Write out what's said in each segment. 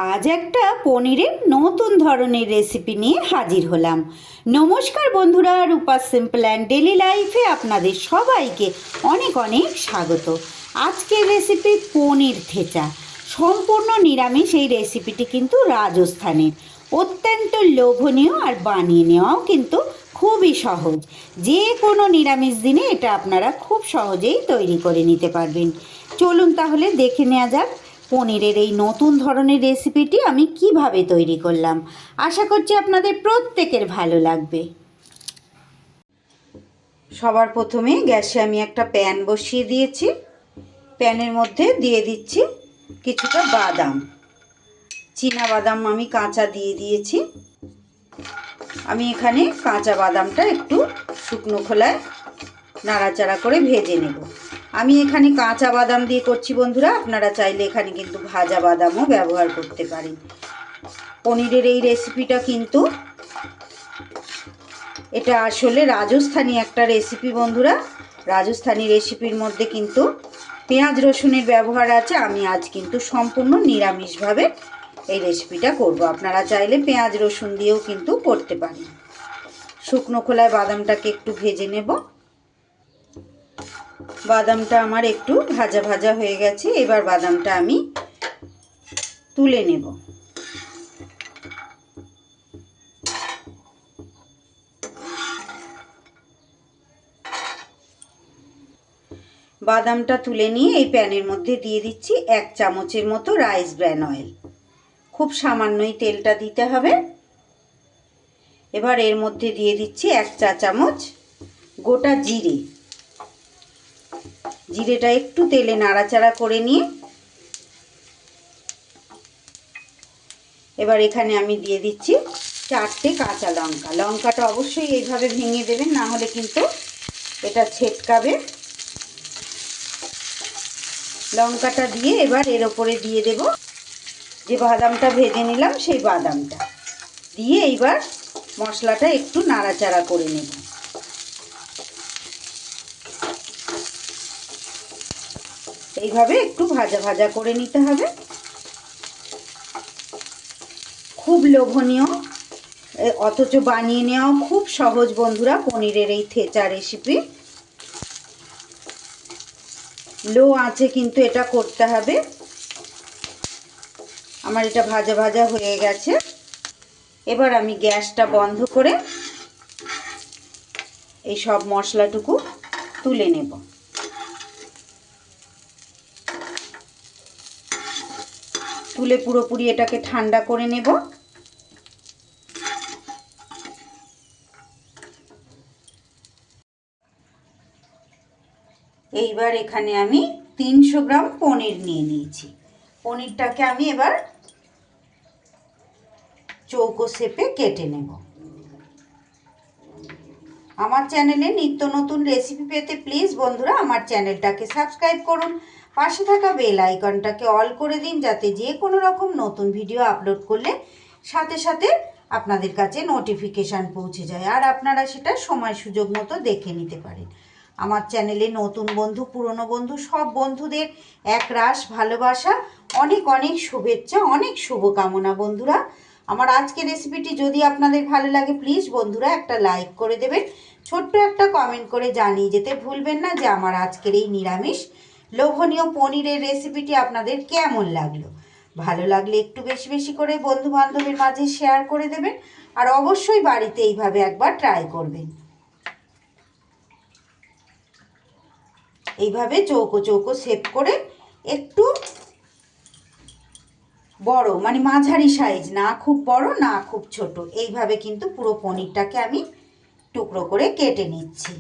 আজ একটা পনিরের নতুন ধরনের রেসিপি নিয়ে হাজির হলাম। নমস্কার বন্ধুরা, রূপাস সিম্পল অ্যান্ড ডেলি লাইফে আপনাদের সবাইকে অনেক অনেক স্বাগত। আজকের রেসিপি পনির থেচা। সম্পূর্ণ নিরামিষ এই রেসিপিটি কিন্তু রাজস্থানের, অত্যন্ত লোভনীয় আর বানিয়ে নেওয়াও কিন্তু খুবই সহজ। যে কোনো নিরামিষ দিনে এটা আপনারা খুব সহজেই তৈরি করে নিতে পারবেন। চলুন তাহলে দেখে নেওয়া যাক পনিরের এই নতুন ধরনের রেসিপিটি আমি কিভাবে তৈরি করলাম। আশা করছি আপনাদের প্রত্যেকের ভালো লাগবে। সবার প্রথমে গ্যাসে আমি একটা প্যান বসিয়ে দিয়েছি। প্যানের মধ্যে দিয়ে দিচ্ছি কিছুটা বাদাম, চীনা বাদাম আমি কাঁচা দিয়ে দিয়েছি। আমি এখানে কাঁচা বাদামটা একটু শুকনো খোলায় নাড়াচাড়া করে ভেজে নেব। আমি এখানে কাঁচা বাদাম দিয়ে করছি বন্ধুরা, আপনারা চাইলে এখানে কিন্তু ভাজা বাদামও ব্যবহার করতে পারেন। পনিরের এই রেসিপিটা কিন্তু এটা আসলে রাজস্থানী একটা রেসিপি বন্ধুরা। রাজস্থানী রেসিপির মধ্যে কিন্তু পেঁয়াজ রসুনের ব্যবহার আছে। আমি আজ কিন্তু সম্পূর্ণ নিরামিষভাবে এই রেসিপিটা করব। আপনারা চাইলে পেঁয়াজ রসুন দিয়েও কিন্তু করতে পারেন। শুকনো খোলায় বাদামটাকে একটু ভেজে নেব। বাদামটা আমার একটু ভাজা ভাজা হয়ে গেছে। এবার বাদামটা আমি তুলে নেব। বাদামটা তুলে নিয়ে এই প্যানের মধ্যে দিয়ে দিচ্ছি 1 চামচের মতো রাইস ব্র্যান অয়েল। খুব সামান্যই তেলটা দিতে হবে। এবার এর মধ্যে দিয়ে দিচ্ছি 1 চা চামচ গোটা জিরে। জিরেটা একটু তেলে নাড়াচাড়া করে নিয়ে এবার এখানে আমি দিয়ে দিচ্ছি 4টে কাঁচা লঙ্কা। লঙ্কাটা অবশ্যই এইভাবে ভেঙে দেবেন, না হলে কিন্তু এটা ছেটকাবে। লঙ্কাটা দিয়ে এবার এর ওপরে দিয়ে দেব যে বাদামটা ভেজে নিলাম, সেই বাদামটা দিয়ে এইবার মশলাটা একটু নাড়াচাড়া করে নেব। এইভাবে একটু ভাজা ভাজা করে নিতে হবে। খুব লোভনীয় অথচ বানিয়ে নেওয়াও খুব সহজ বন্ধুরা পনিরের এই থেচা রেসিপি। লো আঁচে কিন্তু এটা করতে হবে। আমার এটা ভাজা ভাজা হয়ে গেছে। এবার আমি গ্যাসটা বন্ধ করে এই সব মশলাটুকু তুলে নেব। তুলে পুরোপুরি এটাকে ঠান্ডা করে নেব। এইবার এখানে আমি 300 গ্রাম পনির নিয়ে নিয়েছি। পনিরটাকে আমি এবার চৌকো শেপে কেটে নেব। আমার চ্যানেলে নিত্য নতুন রেসিপি পেতে প্লিজ বন্ধুরা আমার চ্যানেলটাকে সাবস্ক্রাইব করুন। পাশে থাকা বেল আইকনটাকে অল করে দিন, যাতে যে কোনো রকম নতুন ভিডিও আপলোড করলে সাথে সাথে আপনাদের কাছে নোটিফিকেশান পৌঁছে যায়, আর আপনারা সেটা সময় সুযোগ মতো দেখে নিতে পারেন। আমার চ্যানেলে নতুন বন্ধু পুরনো বন্ধু সব বন্ধুদের একরাশ ভালোবাসা, অনেক অনেক শুভেচ্ছা, অনেক শুভকামনা বন্ধুরা। আমার আজকের রেসিপিটি যদি আপনাদের ভালো লাগে প্লিজ বন্ধুরা একটা লাইক করে দেবেন, ছোট্ট একটা কমেন্ট করে জানিয়ে যেতে ভুলবেন না যে আমার আজকের এই নিরামিষ লোভনীয় পনিরের রেসিপিটি আপনাদের কেমন লাগলো। ভালো লাগলে একটু বেশি বেশি করে বন্ধু বান্ধবের মাঝে শেয়ার করে দেবেন, আর অবশ্যই বাড়িতে এইভাবে একবার ট্রাই করবেন। এইভাবে চৌকো চৌকো শেপ করে একটু বড় মানে মাঝারি সাইজ, না খুব বড় না খুব ছোট, এইভাবে কিন্তু পুরো পনিরটাকে আমি টুকরো করে কেটে নিচ্ছি।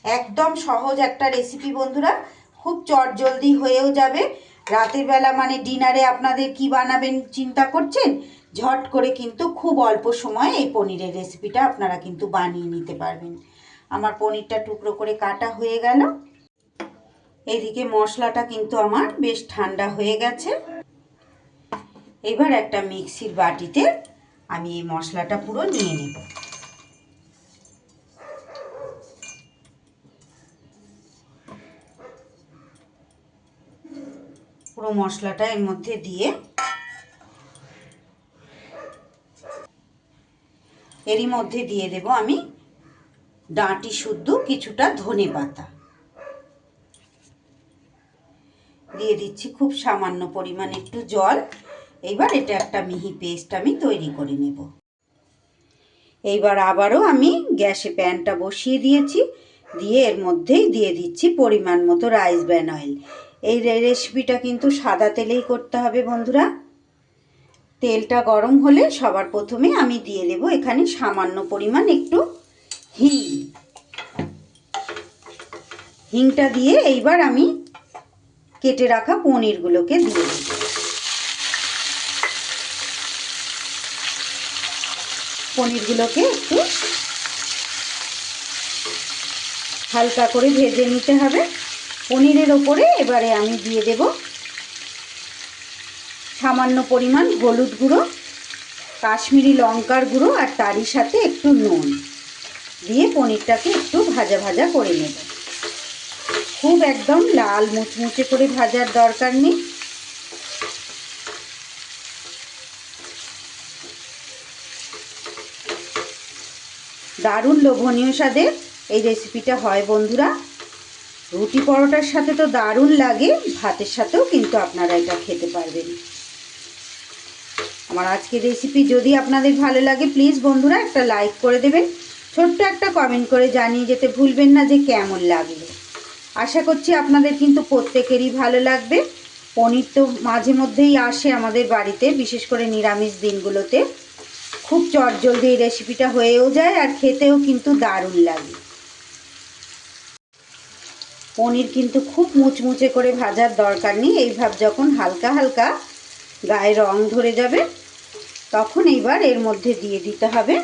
একদম সহজ একটা রেসিপি বন্ধুরা, খুব চটজলদি হয়েও যাবে। রাতের বেলা মানে ডিনারে আপনাদের কি বানাবেন চিন্তা করছেন, ঝট করে কিন্তু খুব অল্প সময়ে এই পনিরের রেসিপিটা আপনারা কিন্তু বানিয়ে নিতে পারবেন। আমার পনিরটা টুকরো করে কাটা হয়ে গেল। এইদিকে মশলাটা কিন্তু আমার বেশ ঠান্ডা হয়ে গেছে। এবার একটা মিক্সির বাটিতে আমি এই মশলাটা পুরো নিয়ে নেব। পুরো মশলাটা এর মধ্যে দিয়ে এরই মধ্যে দিয়ে দেব আমি ডাঁটি শুদ্ধ কিছুটা ধনেপাতা দিয়ে দিচ্ছি, খুব সামান্য পরিমাণ একটু জল। এইবার এটা একটা মিহি পেস্ট আমি তৈরি করে নেব। এইবার আবারও আমি গ্যাসে প্যানটা বসিয়ে দিয়েছি, দিয়ে এর মধ্যেই দিয়ে দিচ্ছি পরিমাণ মতো রাইস ব্র্যান অয়েল। এই রেসিপিটা কিন্তু সাদা তেলেই করতে হবে বন্ধুরা। তেলটা গরম হলে সবার প্রথমে আমি দিয়ে দেব এখানে সামান্য পরিমাণ একটু হিং। হিংটা দিয়ে এইবার আমি কেটে রাখা পনিরগুলোকে দিয়ে দেব। পনিরগুলোকে একটু হালকা করে ভেজে নিতে হবে। পনিরের ওপরে এবারে আমি দিয়ে দেব সামান্য পরিমাণ হলুদ গুঁড়ো, কাশ্মীরি লঙ্কার গুঁড়ো আর তারই সাথে একটু নুন দিয়ে পনিরটাকে একটু ভাজা ভাজা করে নেব। খুব একদম লাল মুচমুচে করে ভাজার দরকার নেই। দারুণ লোভনীয় স্বাদের এই রেসিপিটা হয় বন্ধুরা। রুটি পরোটার সাথে তো দারুণ লাগে, ভাতের সাথেও কিন্তু আপনারা এটা খেতে পারবেন। আমার আজকের রেসিপি যদি আপনাদের ভালো লাগে প্লিজ বন্ধুরা একটা লাইক করে দেবেন, ছোট্ট একটা কমেন্ট করে জানিয়ে যেতে ভুলবেন না যে কেমন লাগলো। আশা করছি আপনাদের কিন্তু প্রত্যেকেরই ভালো লাগবে। পনির তো মাঝে মধ্যেই আসে আমাদের বাড়িতে, বিশেষ করে নিরামিষ দিনগুলোতে। খুব চটজলদি এই রেসিপিটা হয়েও যায় আর খেতেও কিন্তু দারুণ লাগে। পনির কিন্তু খুব মুচমুচে করে ভাজার দরকার নেই। এইভাবে যখন হালকা হালকা গায়ে রং ধরে যাবে তখন এইবার এর মধ্যে দিয়ে দিতে হবে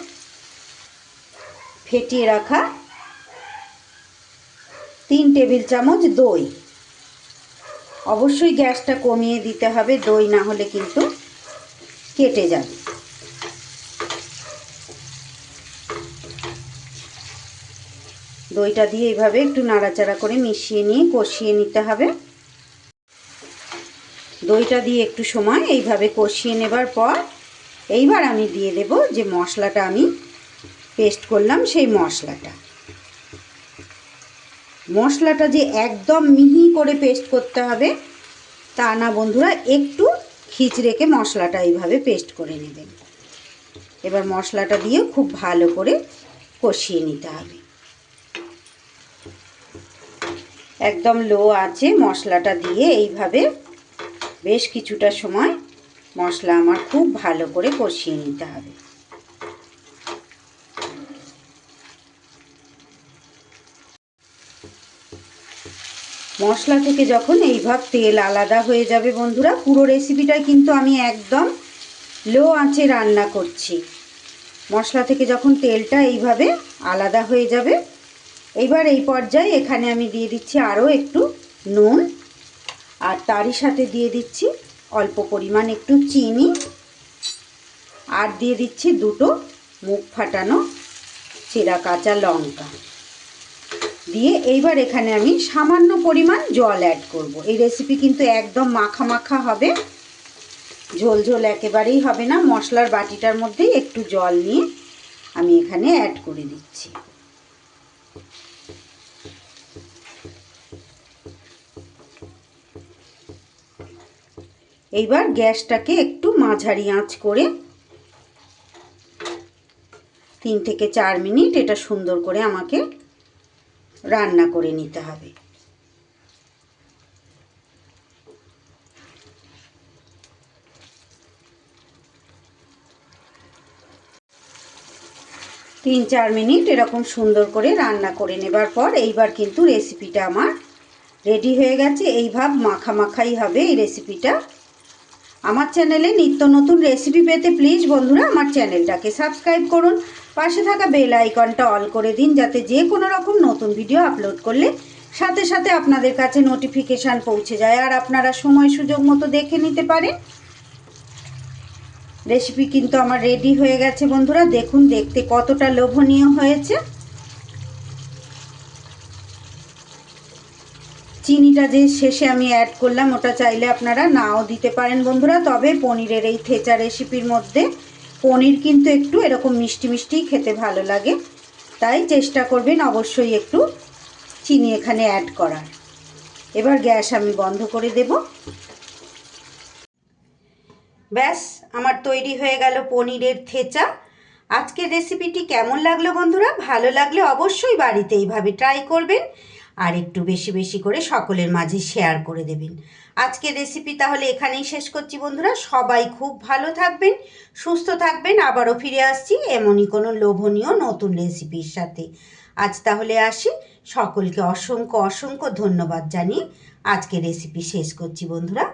ফেটিয়ে রাখা 3 টেবিল চামচ দই। অবশ্যই গ্যাসটা কমিয়ে দিতে হবে, দই না হলে কিন্তু কেটে যাবে। দইটা দিয়ে এইভাবে একটু নাড়াচাড়া করে মিশিয়ে নিয়ে কষিয়ে নিতে হবে। দইটা দিয়ে একটু সময় এইভাবে কষিয়ে নেবার পর এইবার আমি দিয়ে দেব যে মশলাটা আমি পেস্ট করলাম, সেই মশলাটা যে একদম মিহি করে পেস্ট করতে হবে তা না বন্ধুরা, একটু খিচড়েকে মশলাটা এইভাবে পেস্ট করে নেবেন। এবার মশলাটা দিয়ে খুব ভালো করে কষিয়ে নিতে হবে। একদম লো আঁচে মশলাটা দিয়ে এইভাবে বেশ কিছুটা সময় মশলা আমার খুব ভালো করে কষিয়ে নিতে হবে। মশলা থেকে যখন এইভাবে তেল আলাদা হয়ে যাবে বন্ধুরা, পুরো রেসিপিটাই কিন্তু আমি একদম লো আঁচে রান্না করছি। মশলা থেকে যখন তেলটা এইভাবে আলাদা হয়ে যাবে, এইবার এই পর্যায়ে এখানে আমি দিয়ে দিচ্ছি আরও একটু নুন, আর তারই সাথে দিয়ে দিচ্ছি অল্প পরিমাণ একটু চিনি, আর দিয়ে দিচ্ছি 2টো মুখ ফাটানো চেরা কাঁচা লঙ্কা দিয়ে এইবার এখানে আমি সামান্য পরিমাণ জল অ্যাড করব। এই রেসিপি কিন্তু একদম মাখা মাখা হবে, ঝোল ঝোল একেবারেই হবে না। মশলার বাটিটার মধ্যেই একটু জল নিয়ে আমি এখানে অ্যাড করে দিচ্ছি। এইবার গ্যাসটাকে একটু মাঝারি আঁচ করে 3 থেকে 4 মিনিট এটা সুন্দর করে আমাকে রান্না করে নিতে হবে। 3-4 মিনিট এরকম সুন্দর করে রান্না করে নেবার পর এইবার কিন্তু রেসিপিটা আমার রেডি হয়ে গেছে। এইভাবে মাখা মাখাই হবে এই রেসিপিটা। আমার চ্যানেলে নিত্য নতুন রেসিপি পেতে প্লিজ বন্ধুরা আমার চ্যানেলটাকে সাবস্ক্রাইব করুন, পাশে থাকা বেল আইকনটা অল করে দিন যাতে যে কোনো রকম নতুন ভিডিও আপলোড করলে সাথে সাথে আপনাদের কাছে নোটিফিকেশান পৌঁছে যায় আর আপনারা সময় সুযোগ মতো দেখে নিতে পারেন। রেসিপি কিন্তু আমার রেডি হয়ে গেছে বন্ধুরা, দেখুন দেখতে কতটা লোভনীয় হয়েছে। চিনিটা যে শেষে আমি অ্যাড করলাম ওটা চাইলে আপনারা নাও দিতে পারেন বন্ধুরা। তবে পনিরের এই থেচা রেসিপির মধ্যে পনির কিন্তু একটু এরকম মিষ্টি মিষ্টি খেতে ভালো লাগে, তাই চেষ্টা করবেন অবশ্যই একটু চিনি এখানে অ্যাড করার। এবার গ্যাস আমি বন্ধ করে দেব। ব্যাস আমার তৈরি হয়ে গেল পনিরের থেচা। আজকের রেসিপিটি কেমন লাগলো বন্ধুরা? ভালো লাগলে অবশ্যই বাড়িতে এইভাবে ট্রাই করবেন আর একটু বেশি বেশি করে সকলের মাঝে শেয়ার করে দেবেন। আজকের রেসিপি তাহলে এখানেই শেষ করছি বন্ধুরা। সবাই খুব ভালো থাকবেন, সুস্থ থাকবেন। আবারও ফিরে আসছি এমনই কোনো লোভনীয় নতুন রেসিপির সাথে। আজ তাহলে আসি, সকলকে অসংখ্য অসংখ্য ধন্যবাদ জানিয়ে আজকের রেসিপি শেষ করছি বন্ধুরা।